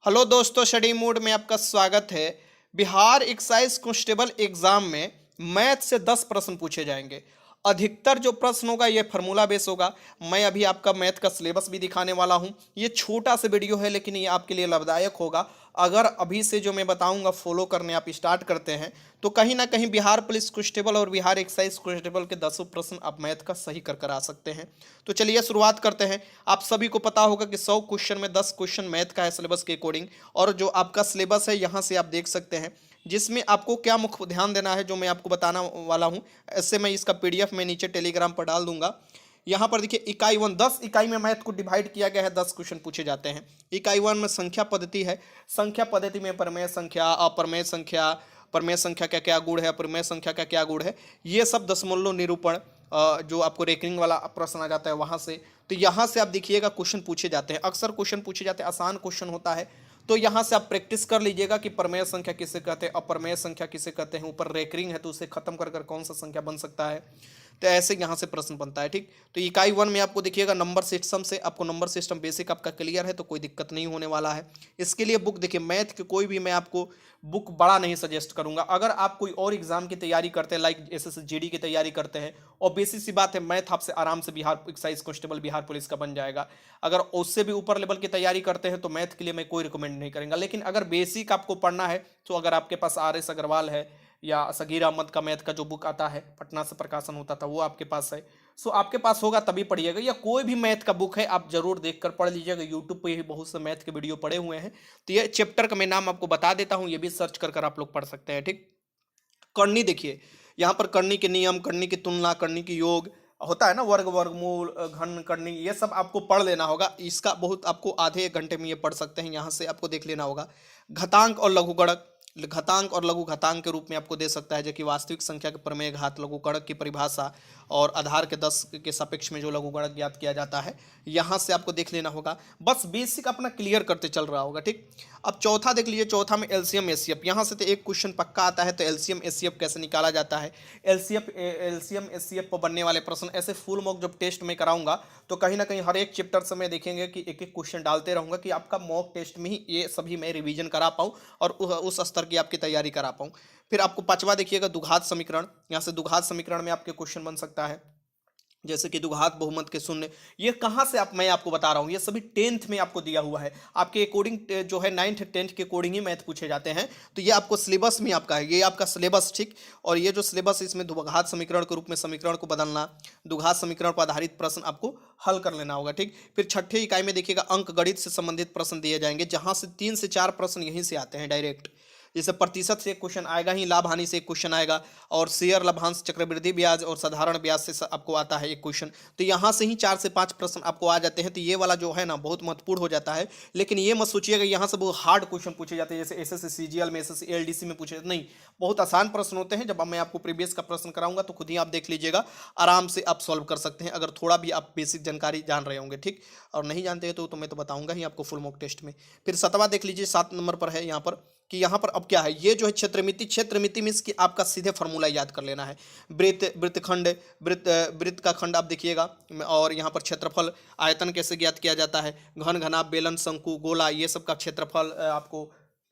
Hello दोस्तों, study mood में आपका स्वागत है। बिहार एक्साइज कांस्टेबल एग्जाम में मैथ से 10 प्रश्न पूछे जाएंगे। अधिकतर जो प्रश्न होगा ये फार्मूला बेस होगा। मैं अभी आपका मैथ का सिलेबस भी दिखाने वाला हूँ। ये छोटा सा वीडियो है लेकिन ये आपके लिए लाभदायक होगा। अगर अभी से जो मैं बताऊंगा फॉलो करने आप स्टार्ट करते हैं तो कहीं ना कहीं बिहार पुलिस कांस्टेबल और बिहार एक्साइज कांस्टेबल के 10 प्रश्न आप मैथ का सही कर आ सकते हैं। तो चलिए शुरुआत करते हैं। आप सभी को पता होगा कि 100 क्वेश्चन में 10 क्वेश्चन मैथ का है सिलेबस के अकॉर्डिंग। और जो आपका सिलेबस है यहाँ से आप देख सकते हैं जिसमें आपको क्या मुख्य ध्यान देना है जो मैं आपको बताना वाला हूँ। ऐसे मैं इसका पीडीएफ में नीचे टेलीग्राम पर डाल दूंगा। यहाँ पर देखिए इकाई 1 10 इकाई में मैथ को डिवाइड किया गया है। 10 क्वेश्चन पूछे जाते हैं। इकाई 1 में संख्या पद्धति है। संख्या पद्धति में प्रमेय संख्या, अप्रमेय संख्या, प्रमेय संख्या का क्या गुण है, अप्रमेय संख्या का क्या गुण है, ये सब दशमलव निरूपण जो आपको रेकरिंग वाला प्रश्न आ जाता है वहां से। तो यहाँ से आप देखिएगा क्वेश्चन पूछे जाते हैं, अक्सर क्वेश्चन पूछे जाते हैं, आसान क्वेश्चन होता है। तो यहाँ से आप प्रैक्टिस कर लीजिएगा कि प्रमेय संख्या किसे कहते हैं, अप्रमेय संख्या किसे कहते हैं, ऊपर रेकरिंग है तो उसे खत्म कर कौन सा संख्या बन सकता है। तो ऐसे यहाँ से प्रश्न बनता है। ठीक, तो इकाई 1 में आपको देखिएगा नंबर सिस्टम से, आपको नंबर सिस्टम बेसिक आपका क्लियर है तो कोई दिक्कत नहीं होने वाला है। इसके लिए बुक देखिए, मैथ के कोई भी मैं आपको बुक बड़ा नहीं सजेस्ट करूंगा। अगर आप कोई और एग्जाम की तैयारी करते हैं, लाइक एसएसजी की तैयारी करते हैं, और बेसिक सी बात है मैथ आपसे आराम से Bihar excise constable Bihar police का बन जाएगा। अगर उससे भी ऊपर लेवल की तैयारी करते हैं तो मैथ के लिए मैं कोई रिकमेंड नहीं करूंगा। लेकिन अगर बेसिक आपको पढ़ना है तो अगर आपके पास आर एस अग्रवाल है या सगीर अहमद का मैथ का जो बुक आता है, पटना से प्रकाशन होता था, वो आपके पास है, सो आपके पास होगा तभी पढ़िएगा। या कोई भी मैथ का बुक है आप जरूर देखकर पढ़ लीजिएगा। यूट्यूब पे ही बहुत से मैथ के वीडियो पड़े हुए हैं। तो ये चैप्टर का मैं नाम आपको बता देता हूँ, ये भी सर्च कर आप लोग पढ़ सकते हैं। ठीक, करनी देखिए, यहाँ पर करनी के नियम, करनी की तुलना, करनी की योग होता है ना, वर्ग, वर्गमूल, घन करनी, ये सब आपको पढ़ लेना होगा। इसका बहुत आपको आधे एक घंटे में ये पढ़ सकते हैं। यहाँ से आपको देख लेना होगा। घातांक और लघुगणक, घातांक और लघु घातांक के रूप में आपको दे सकता है जो कि वास्तविक संख्या के प्रमेय, घात, लघुगणक की परिभाषा और आधार के 10 के सापेक्ष में जो लघुगणक ज्ञात किया जाता है, यहाँ से आपको देख लेना होगा। बस बेसिक अपना क्लियर करते चल रहा होगा। ठीक, अब चौथा देख लीजिए। चौथा में एलसीएम एसीएफ, यहाँ से तो एक क्वेश्चन पक्का आता है। तो एलसीएम एसीएफ कैसे निकाला जाता है, एलसीएम एसीएफ पर बनने वाले प्रश्न, ऐसे फुल मॉक जब टेस्ट में कराऊंगा तो कहीं ना कहीं हर एक चैप्टर से मैं देखेंगे कि एक एक क्वेश्चन डालते रहूंगा कि आपका मॉक टेस्ट में ही ये सभी मैं रिवीजन करा पाऊँ और उस स्तर की आपकी तैयारी करा पाऊँ। फिर आपको पांचवा देखिएगा द्विघात समीकरण। यहाँ से द्विघात समीकरण में आपके क्वेश्चन बन सकता है जैसे कि द्विघात बहुमत के शून्य। ये कहाँ से मैं आपको बता रहा हूँ, ये सभी 10th में आपको दिया हुआ है। आपके अकॉर्डिंग जो है 9th 10th के अकॉर्डिंग ही मैथ पूछे जाते हैं। तो ये आपको सिलेबस में आपका है, ये आपका सिलेबस। ठीक, और ये जो सिलेबस इसमें द्विघात समीकरण के रूप में समीकरण को बदलना, द्विघात समीकरण पर आधारित प्रश्न आपको हल कर लेना होगा। ठीक, फिर छठे इकाई में देखिएगा अंक गणित से संबंधित प्रश्न दिए जाएंगे, जहां से 3 से 4 प्रश्न यहीं से आते हैं डायरेक्ट। जैसे प्रतिशत से एक क्वेश्चन आएगा ही, लाभ हानि से एक क्वेश्चन आएगा, और शेयर लाभांश, चक्रवृद्धि ब्याज और साधारण ब्याज से आपको आता है एक क्वेश्चन। तो यहाँ से ही 4 से 5 प्रश्न आपको आ जाते हैं। तो ये वाला जो है ना बहुत महत्वपूर्ण हो जाता है। लेकिन ये मत सोचिएगा यहाँ से बहुत हार्ड क्वेश्चन पूछे जाते हैं जैसे एसएससी सीजीएल में, एसएससी एलडीसी में पूछे, नहीं, बहुत आसान प्रश्न होते हैं। जब मैं आपको प्रीवियस का प्रश्न कराऊंगा तो खुद ही आप देख लीजिएगा, आराम से आप सॉल्व कर सकते हैं अगर थोड़ा भी आप बेसिक जानकारी जान रहे होंगे। ठीक, और नहीं जानते हैं तो मैं तो बताऊंगा ही आपको फुल मॉक टेस्ट में। फिर 7वां देख लीजिए, 7 नंबर पर है यहाँ पर कि यहाँ पर अब क्या है, ये जो है क्षेत्रमिति। क्षेत्रमिति मीन्स कि आपका सीधे फार्मूला याद कर लेना है। वृत्त, वृत्तखंड, वृत्त का खंड आप देखिएगा, और यहाँ पर क्षेत्रफल, आयतन कैसे ज्ञात किया जाता है, घन, घनाभ, बेलन, शंकु, गोला, ये सब का क्षेत्रफल आपको,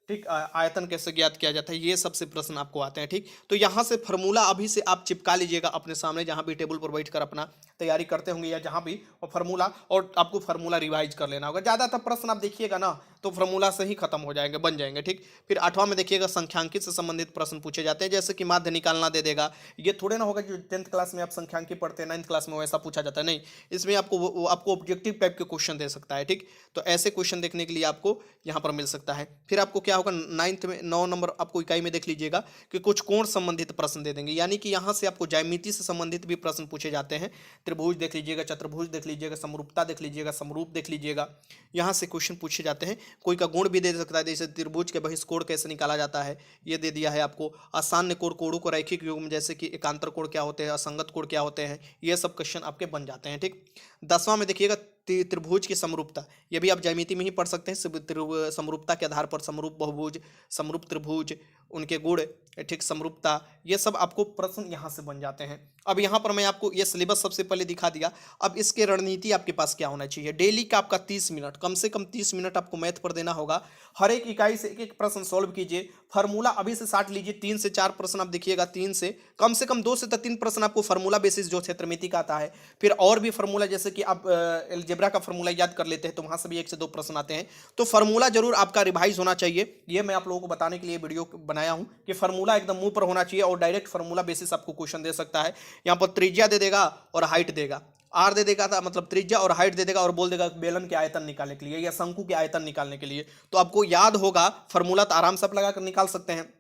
ठीक, आयतन कैसे ज्ञात किया जाता है, ये सबसे प्रश्न आपको आते हैं। ठीक, तो यहाँ से फार्मूला अभी से आप चिपका लीजिएगा अपने सामने, जहाँ भी टेबल पर बैठकर अपना तैयारी करते होंगे या जहाँ भी, और फार्मूला, और आपको फार्मूला रिवाइज कर लेना होगा। ज़्यादातर प्रश्न आप देखिएगा ना तो फार्मूला से ही खत्म हो जाएंगे, बन जाएंगे। ठीक, फिर 8वां में देखिएगा संख्यांकित से संबंधित प्रश्न पूछे जाते हैं, जैसे कि माध्य निकालना दे देगा। ये थोड़े ना होगा जो 10th क्लास में आप संख्यांकी पढ़ते हैं 9th क्लास में वैसा पूछा जाता है, नहीं, इसमें आपको ऑब्जेक्टिव टाइप के क्वेश्चन दे सकता है। ठीक, तो ऐसे क्वेश्चन देखने के लिए आपको यहाँ पर मिल सकता है। फिर आपको क्या होगा 9th में 9 नंबर आपको इकाई में देख लीजिएगा कि कुछ कोण संबंधित प्रश्न दे देंगे, यानी कि यहाँ से आपको ज्यामिति से संबंधित भी प्रश्न पूछे जाते हैं। त्रिभुज देख लीजिएगा, चतुर्भुज देख लीजिएगा, समरूपता देख लीजिएगा, समरूप देख लीजिएगा, यहाँ से क्वेश्चन पूछे जाते हैं। कोई का गुण भी दे सकता है, जैसे त्रिभुज के बहिष्कोण कैसे निकाला जाता है, ये दे दिया है आपको। आसान्य कोण, कोणों को रैखिक युग्म, जैसे कि एकांतर कोण क्या होते हैं, असंगत कोण क्या होते हैं, ये सब क्वेश्चन आपके बन जाते हैं। ठीक, 10वां में देखिएगा त्रिभुज की समरूपता, ये भी आप ज्यामिति में ही पढ़ सकते हैं। समरूपता के आधार पर समरूप बहुभुज, समरूप त्रिभुज, उनके गुण, ठीक, समरूपता, ये सब आपको प्रश्न यहाँ से बन जाते हैं। अब यहाँ पर मैं आपको ये सिलेबस सबसे पहले दिखा दिया। अब इसके रणनीति आपके पास क्या होना चाहिए। डेली का आपका 30 मिनट, कम से कम 30 मिनट आपको मैथ पर देना होगा। हर एक इकाई से एक एक प्रश्न सॉल्व कीजिए। फार्मूला अभी से 60 लीजिए, 3 से 4 प्रश्न आप देखिएगा, 3 से कम 2 से 3 प्रश्न आपको फार्मूला बेसिस जो क्षेत्रमिति का आता है। फिर और भी फार्मूला, जैसे कि आप अलजेब्रा का फार्मूला याद कर लेते हैं तो वहां से भी 1 से 2 प्रश्न आते हैं। तो फार्मूला जरूर आपका रिवाइज होना चाहिए। ये मैं आप लोगों को बताने के लिए वीडियो बनाया हूं कि फार्मूला एकदम मुंह पर होना चाहिए और डायरेक्ट फार्मूला बेसिस आपको क्वेश्चन दे सकता है। यहाँ पर त्रिज्या दे देगा और हाइट देगा, आर दे देगा था, मतलब त्रिज्या और हाइट दे देगा और बोल देगा बेलन के आयतन निकालने के लिए या शंकु के आयतन निकालने के लिए। तो आपको याद होगा फार्मूला, तो आराम से आप लगा कर निकाल सकते हैं।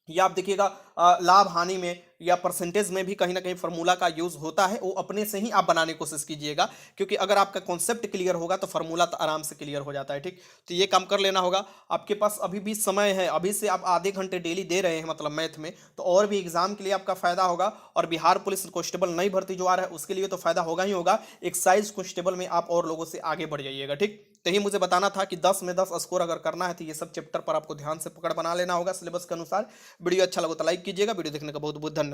या आप देखिएगा लाभ हानि में या परसेंटेज में भी कहीं ना कहीं फार्मूला का यूज होता है, वो अपने से ही आप बनाने की कोशिश कीजिएगा, क्योंकि अगर आपका कॉन्सेप्ट क्लियर होगा तो फार्मूला तो आराम से क्लियर हो जाता है। ठीक, तो ये काम कर लेना होगा। आपके पास अभी भी समय है, अभी से आप आधे घंटे डेली दे रहे हैं मतलब मैथ में, तो और भी एग्जाम के लिए आपका फायदा होगा। और बिहार पुलिस कांस्टेबल नई भर्ती जो आ रहा है उसके लिए तो फायदा होगा ही होगा। एक्साइज कांस्टेबल में आप और लोगों से आगे बढ़ जाइएगा। ठीक, तो ही मुझे बताना था कि 10 में 10 स्कोर अगर करना है तो ये सब चैप्टर पर आपको ध्यान से पकड़ बना लेना होगा सिलेबस के अनुसार। वीडियो अच्छा लगा तो लाइक कीजिएगा। वीडियो देखने का बहुत बहुत धन्यवाद।